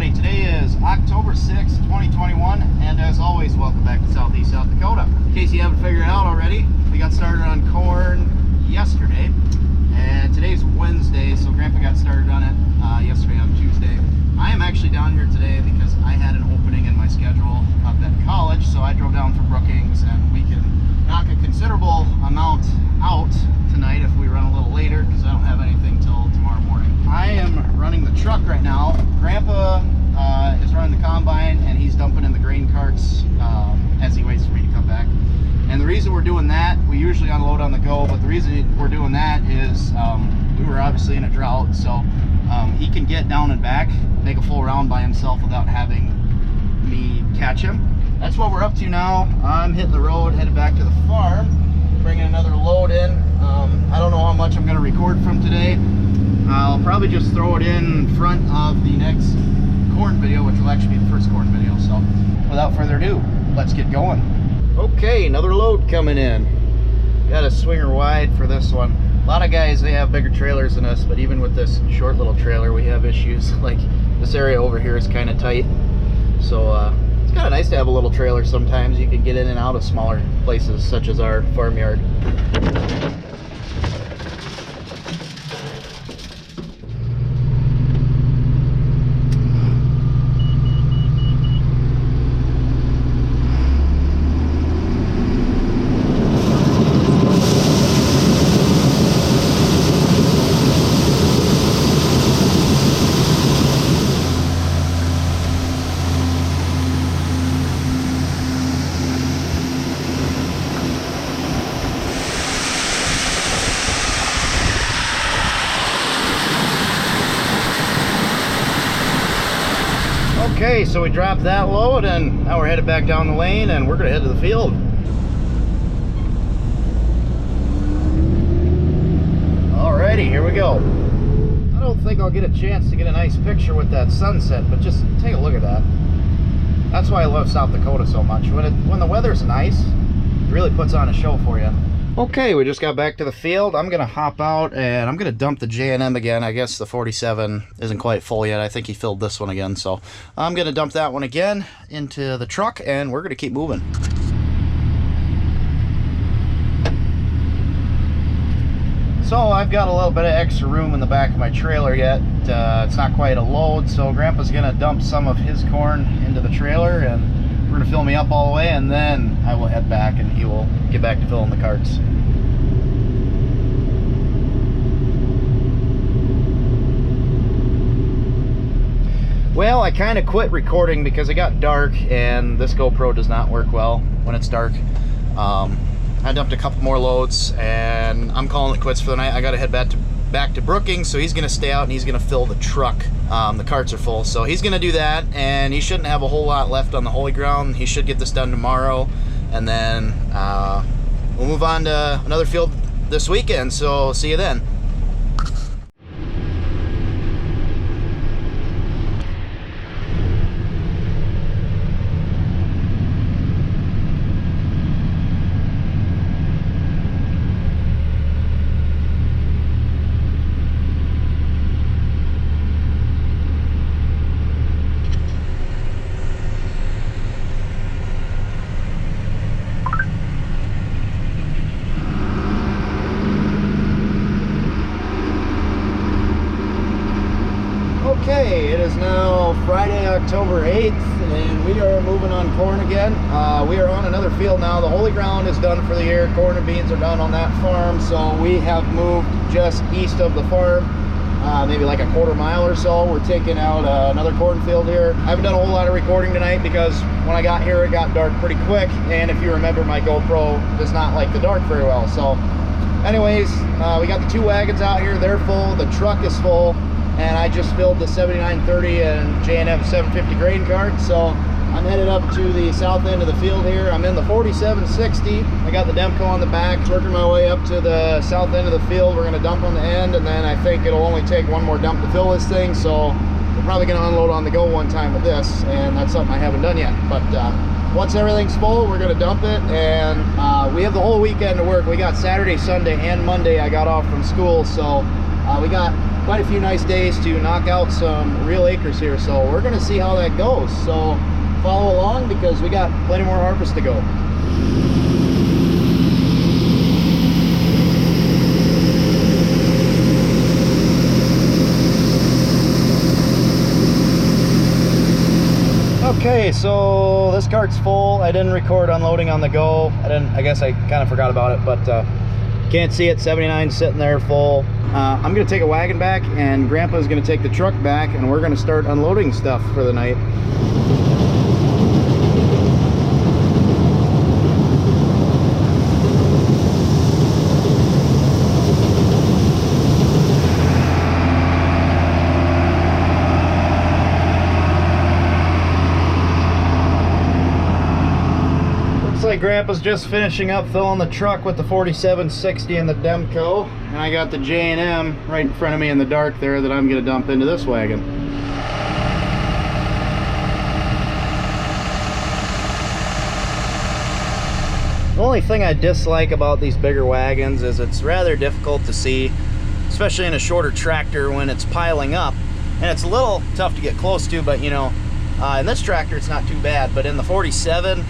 Alrighty, today is October 6th, 2021, and as always, welcome back to Southeast South Dakota. In case you haven't figured it out already, we got started on corn yesterday, and today's Wednesday, so Grandpa got started on it yesterday on Tuesday. I am actually down here today because I had an opening in my schedule up at college, so I drove down from Brookings, and we can knock a considerable amount out tonight if we run a little later, because I don't have anything till tomorrow morning. I am running the truck right now. Grandpa is running the combine, and he's dumping in the grain carts as he waits for me to come back. And the reason we're doing that, we usually unload on the go, but the reason we're doing that is we were obviously in a drought, so he can get down and back, make a full round by himself without having me catch him. That's what we're up to now. I'm hitting the road, headed back to the farm, bringing another load in. I don't know how much I'm going to record from today. I'll probably just throw it in front of the next corn video, which will actually be the first corn video. So without further ado, let's get going. Okay, another load coming in. Got a swinger wide for this one. A lot of guys, they have bigger trailers than us, but even with this short little trailer, we have issues. Like this area over here is kind of tight. So it's kind of nice to have a little trailer sometimes. You can get in and out of smaller places, such as our farmyard. Okay, so we dropped that load, and now we're headed back down the lane, and we're gonna head to the field. Alrighty, here we go. I don't think I'll get a chance to get a nice picture with that sunset, but just take a look at that. That's why I love South Dakota so much. When the weather's nice, it really puts on a show for you. Okay, we just got back to the field. I'm gonna hop out and I'm gonna dump the J&M again. I guess the 47 isn't quite full yet. I think he filled this one again, so I'm gonna dump that one again into the truck, and we're gonna keep moving. So I've got a little bit of extra room in the back of my trailer yet. It's not quite a load, so Grandpa's gonna dump some of his corn into the trailer, and we're gonna fill me up all the way, and then I will head back and he will get back to filling the carts. Well, I kind of quit recording because it got dark, and this GoPro does not work well when it's dark. I dumped a couple more loads, and I'm calling it quits for the night. I gotta head back to Brookings, so he's gonna stay out and he's gonna fill the truck. The carts are full, so he's gonna do that, and he shouldn't have a whole lot left on the holy ground. He should get this done tomorrow, and then we'll move on to another field this weekend, so see you then. Okay, it is now Friday, October 8th, and we are moving on corn again. We are on another field now. The holy ground is done for the year. Corn and beans are done on that farm, so we have moved just east of the farm, maybe like a quarter-mile or so. We're taking out another cornfield here. I haven't done a whole lot of recording tonight because when I got here, it got dark pretty quick, and if you remember, my GoPro does not like the dark very well. So anyways, we got the two wagons out here. They're full. The truck is full. And I just filled the 7930 and J&M 750 grain cart, so I'm headed up to the south end of the field here. I'm in the 4760. I got the Demco on the back, working my way up to the south end of the field. We're gonna dump on the end, and then I think it'll only take one more dump to fill this thing, so we're probably gonna unload on the go one time with this, and that's something I haven't done yet. But once everything's full, we're gonna dump it, and we have the whole weekend to work. We got Saturday, Sunday, and Monday I got off from school, so we got quite a few nice days to knock out some real acres here, so we're gonna see how that goes. So follow along because we got plenty more harvest to go. Okay, so this cart's full. I didn't record unloading on the go. I guess I kind of forgot about it, but can't see it. 79 sitting there full. I'm gonna take a wagon back, and Grandpa's gonna take the truck back, and we're gonna start unloading stuff for the night. Grandpa's just finishing up filling the truck with the 4760 and the Demco, and I got the J&M right in front of me in the dark there that I'm going to dump into this wagon. The only thing I dislike about these bigger wagons is it's rather difficult to see, especially in a shorter tractor when it's piling up, and it's a little tough to get close to, but you know, in this tractor it's not too bad, but in the 47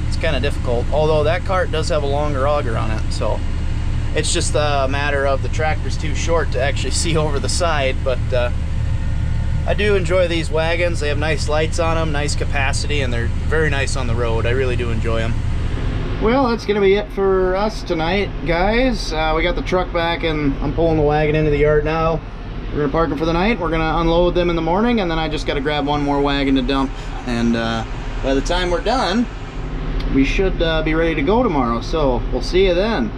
it's kind of difficult, although that cart does have a longer auger on it, so it's just a matter of the tractor's too short to actually see over the side. But I do enjoy these wagons. They have nice lights on them, nice capacity, and they're very nice on the road. I really do enjoy them. Well, that's gonna be it for us tonight, guys. We got the truck back, and I'm pulling the wagon into the yard now. We're gonna park them for the night. We're gonna unload them in the morning, and then I just gotta grab one more wagon to dump, and by the time we're done, we should be ready to go tomorrow, so we'll see you then.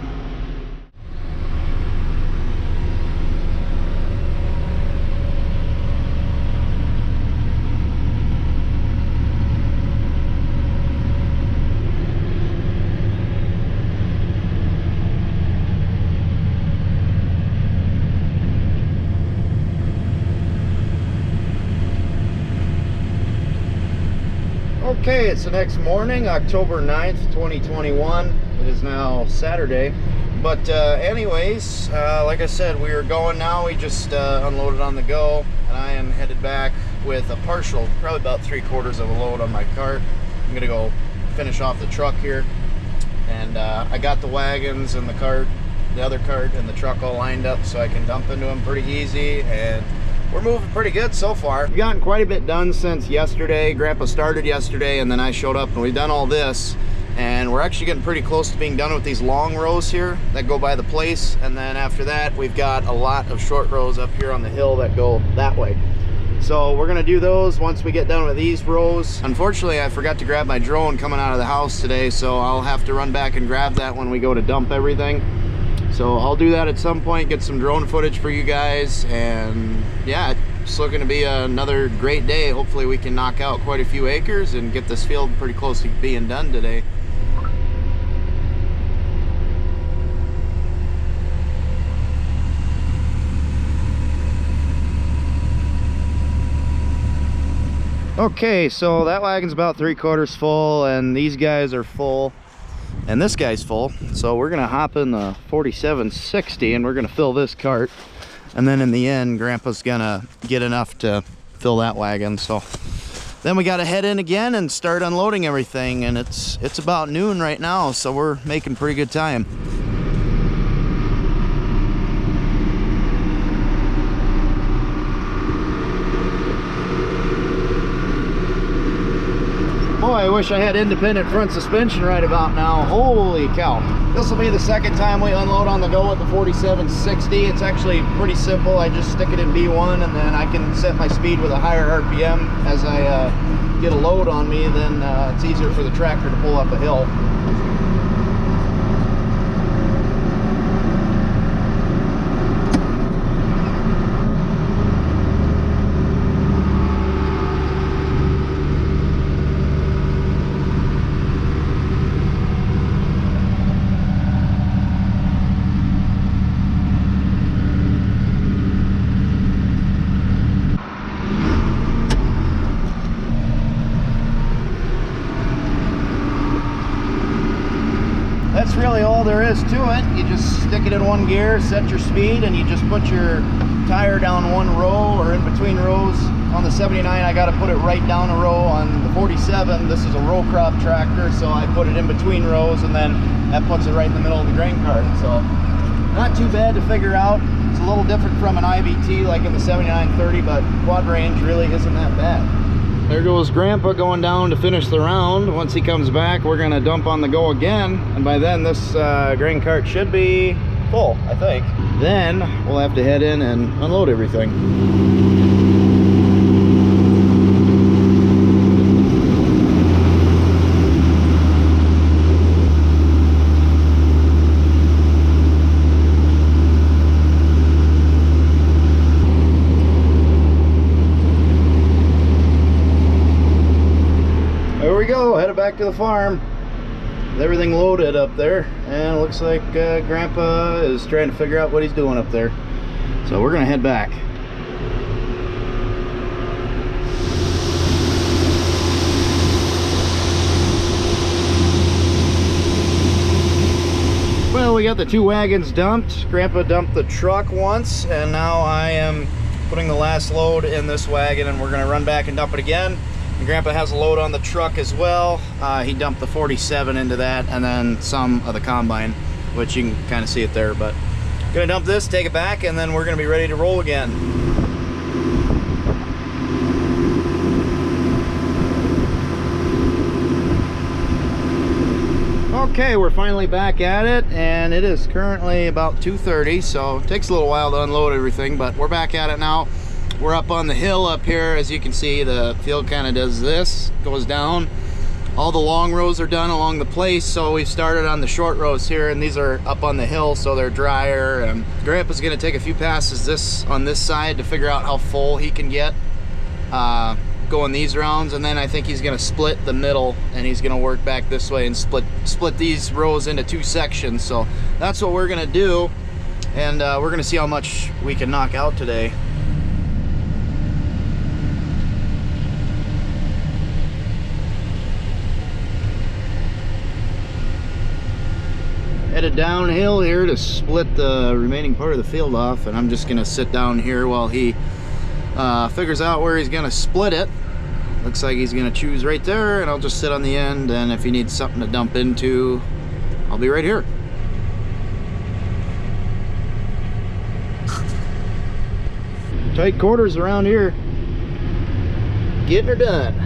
Okay, it's the next morning, October 9th, 2021. It is now Saturday. But anyways, like I said, we are going now. We just unloaded on the go, and I am headed back with a partial, probably about 3/4 of a load on my cart. I'm gonna go finish off the truck here. And I got the wagons and the cart, the other cart and the truck all lined up so I can dump into them pretty easy, and we're moving pretty good so far. We've gotten quite a bit done since yesterday. Grandpa started yesterday, and then I showed up, and we've done all this, and we're actually getting pretty close to being done with these long rows here that go by the place. And then after that, we've got a lot of short rows up here on the hill that go that way. So we're gonna do those once we get done with these rows. Unfortunately, I forgot to grab my drone coming out of the house today, so I'll have to run back and grab that when we go to dump everything. So I'll do that at some point, get some drone footage for you guys, and yeah, it's looking to be another great day. Hopefully we can knock out quite a few acres and get this field pretty close to being done today. Okay, so that wagon's about 3/4 full, and these guys are full, and this guy's full. So we're gonna hop in the 4760 and we're gonna fill this cart, and then in the end Grandpa's gonna get enough to fill that wagon. So then we gotta head in again and start unloading everything, and it's about noon right now, so we're making pretty good time. Boy, I wish I had independent front suspension right about now. Holy cow. This will be the second time we unload on the go with the 4760. It's actually pretty simple. I just stick it in B1, and then I can set my speed with a higher RPM as I get a load on me. Then it's easier for the tractor to pull up a hill. That's really all there is to it. You just stick it in one gear, set your speed, and you just put your tire down one row or in between rows. On the 79, I got to put it right down a row. On the 47, this is a row crop tractor, so I put it in between rows, and then that puts it right in the middle of the grain cart. So not too bad to figure out. It's a little different from an IBT like in the 7930, but quad range really isn't that bad. There goes Grandpa going down to finish the round. Once he comes back, we're gonna dump on the go again, and by then this grain cart should be full, I think. Then we'll have to head in and unload everything. There we go, headed back to the farm with everything loaded up there, and it looks like Grandpa is trying to figure out what he's doing up there. So we're gonna head back. Well, we got the two wagons dumped. Grandpa dumped the truck once, and now I am putting the last load in this wagon, and we're gonna run back and dump it again. And Grandpa has a load on the truck as well. He dumped the 47 into that, and then some of the combine, which you can kind of see it there. But gonna dump this, take it back, and then we're gonna be ready to roll again. Okay, we're finally back at it, and it is currently about 2:30, so it takes a little while to unload everything, but we're back at it now. We're up on the hill up here. As you can see, the field kind of does this, goes down. All the long rows are done along the place, so we've started on the short rows here, and these are up on the hill, so they're drier. And Grandpa's gonna take a few passes on this side to figure out how full he can get going these rounds, and then I think he's gonna split the middle, and he's gonna work back this way and split these rows into two sections. So that's what we're gonna do, and we're gonna see how much we can knock out today. Headed downhill here to split the remaining part of the field off, and I'm just gonna sit down here while he figures out where he's gonna split it. Looks like he's gonna choose right there, and I'll just sit on the end, and if he needs something to dump into, I'll be right here. Tight quarters around here. Getting her done.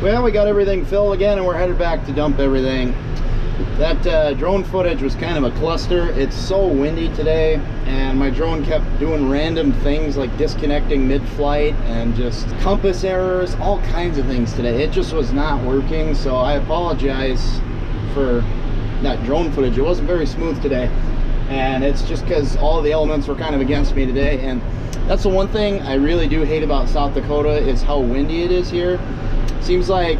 Well, we got everything filled again and we're headed back to dump everything. That drone footage was kind of a cluster. It's so windy today and my drone kept doing random things like disconnecting mid-flight and just compass errors, all kinds of things today. It just was not working, so I apologize for that drone footage. It wasn't very smooth today, and it's just because all the elements were kind of against me today. And that's the one thing I really do hate about South Dakota is how windy it is here. Seems like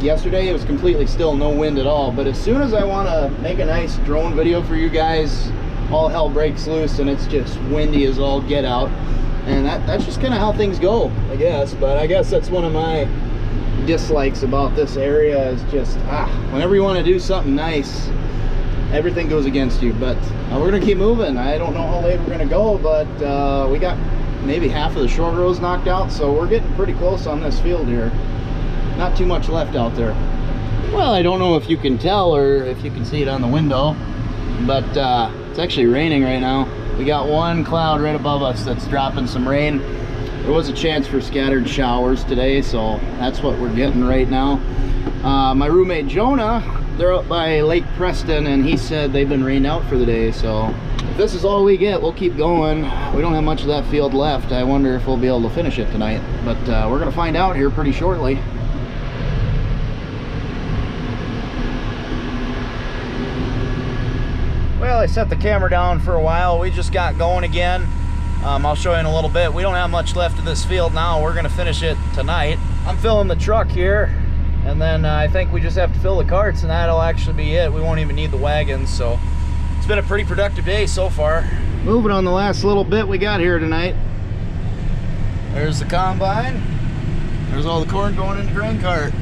yesterday it was completely still, no wind at all, but as soon as I want to make a nice drone video for you guys, all hell breaks loose and it's just windy as all get out. And that's just kind of how things go, I guess. But I guess that's one of my dislikes about this area is just whenever you want to do something nice, everything goes against you. But we're gonna keep moving. I don't know how late we're gonna go, but we got maybe half of the short rows knocked out, so we're getting pretty close on this field here. Not too much left out there. Well, I don't know if you can tell or if you can see it on the window, but it's actually raining right now. We got one cloud right above us that's dropping some rain. There was a chance for scattered showers today, so that's what we're getting right now. My roommate Jonah, they're up by Lake Preston, and he said they've been rained out for the day, so if this is all we get, we'll keep going. We don't have much of that field left. I wonder if we'll be able to finish it tonight, but we're gonna find out here pretty shortly. Well, I set the camera down for a while. We just got going again. I'll show you in a little bit. We don't have much left of this field now. We're gonna finish it tonight. I'm filling the truck here, and then I think we just have to fill the carts and that'll actually be it. We won't even need the wagons, so it's been a pretty productive day so far. Moving on the last little bit we got here tonight. There's the combine. There's all the corn going in the grain cart.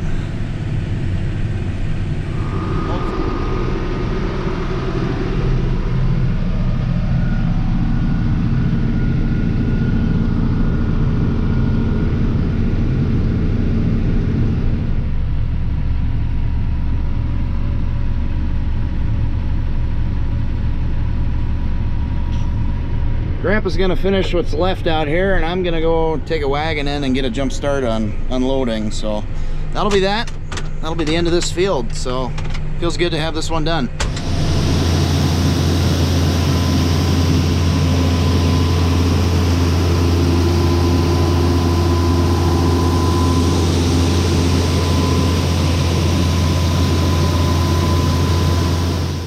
Grandpa's gonna finish what's left out here, and I'm gonna go take a wagon in and get a jump start on unloading. So that'll be that. That'll be the end of this field. So feels good to have this one done.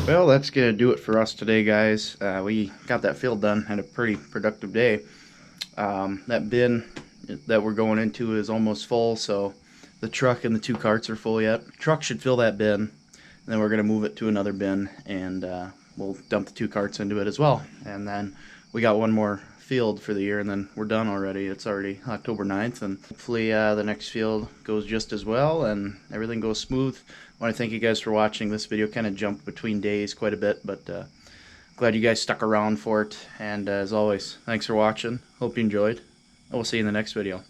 Well, that's gonna do it for us today, guys. We got that field done, had a pretty productive day. That bin that we're going into is almost full, so the truck and the two carts are full yet. Truck should fill that bin, and then we're gonna move it to another bin, and we'll dump the two carts into it as well. And then we got one more field for the year, and then we're done already. It's already October 9th, and hopefully the next field goes just as well and everything goes smooth. I want to thank you guys for watching. This video kind of jumped between days quite a bit, but glad you guys stuck around for it. And as always, thanks for watching. Hope you enjoyed. I will see you in the next video.